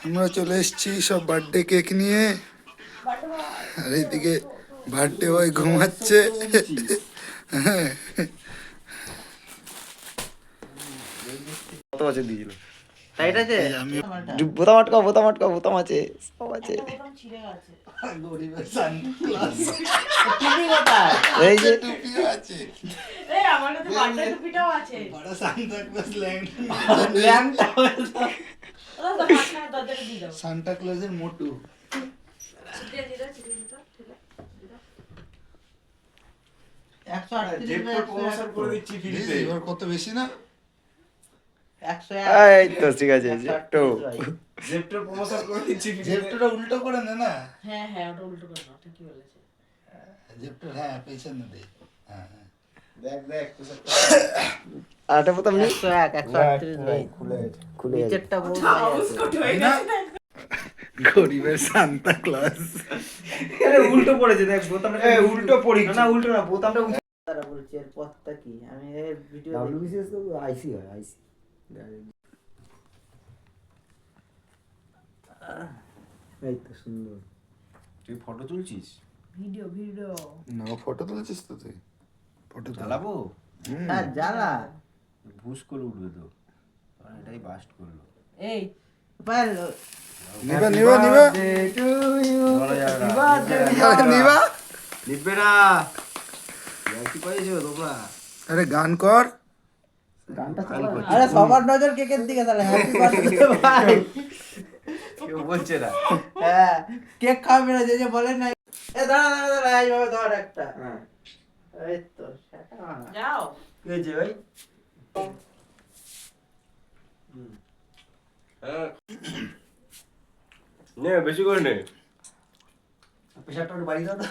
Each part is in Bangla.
আমরা চলে এসেছি সব বার্থডে কেক নিয়ে, আর এইদিকে বার্থডে বয় ঘুমাচ্ছে। কত বছর দিয়েছিল তাই এটা যে আমি বোতাম আটকাও বোতাম আটকাও বোতাম আছে সব আছে। গরিবের সানগ্লাস টুপি কোথায়? এই যে টুপিও আছে, এই আমার কাছে বার্থডে টুপিটাও আছে। বড় সান্টা ক্লজ ল্যাংটা ওরা তো মাঝখানে দরজাটা দিয়ে দাও। সান্টা ক্লজের মোটু। ছিটিয়ে দিয়ে দাও, ছিটিয়ে দিয়ে দাও, ঠিক আছে? 138 প্রমোশন করে দিচ্ছি ফ্রিতে। এবার কত বেশি না? 101 এই তো ঠিক আছে জেপটো জেপটো প্রমোশন করে দিচ্ছি জেপটোটা উল্টো করে নে না, হ্যাঁ হ্যাঁ, ওটা উল্টো করে নাও, ঠিকই বলেছে। জেপটো হ্যাঁ পেছনে দে। হ্যাঁ দেখ তো সব আটা বোতাম নেই 101 138 ভাই খুলে খুলে নিচেরটা বহুত আউটস্কট হয়ে গেছে দেখ। গরিবের সান্তা ক্লজ। আরে উল্টো পড়েছে দেখ বোতামটা উল্টো পড়ি না উল্টো না বোতামটা তারা বলছে এর পথটা কি আমি এই ভিডিও ডব্লিউবিসিএস তো আইসি হয় আইসি এই তো সুন্দর। তুই ফটো তুলছিস? ভিডিও ভিডিও না ফটো তুলছিস তো তুই? ফটো চালাবো? হ্যাঁ জ্বালা ভুস করে উঠবে তো, কারণ এটাই বাস্ট করলো। এই পারলো নিবা নিবা নিবা বলা যাবে না। নিবা। নিবে না, কি পাইছো তোমরা? আরে গান কর। গানটা আরে সবার নজর কেকের দিকে তাহলে হ্যাপি বার্থডে ভাই কেউ বলছে না। হ্যাঁ কেক খাবে না যে বলেন না এ দাঁড়া দাঁড়া দাঁড়া এইভাবে ধর একটা হ্যাঁ এই তো সেটা না যাও। কি হয়েছে ভাই? নে বেশি করে নে। প্রেশারটা একটু বাড়িয়ে দাও তো।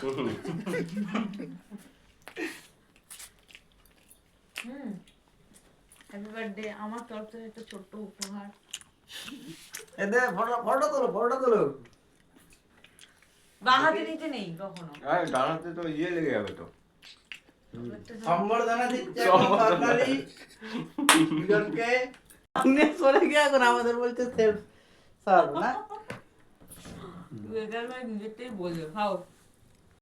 হ্যাপি বার্থডে, আমার তরফ থেকে একটা ছোট্ট উপহার। এ দে ফটো তোলো বাঁ হাতে নিতে নেই কখনো। আরে ডানাতে তো ইয়ে লেগে যাবে তো। সম্বর্ধনা দিচ্ছে সরকারি দুজনকে সামনে চলে গিয়ে এখন আমাদের বলছে সেলফ সার্ভ না তুই এটার নিজেরটাই বলবে, খাও।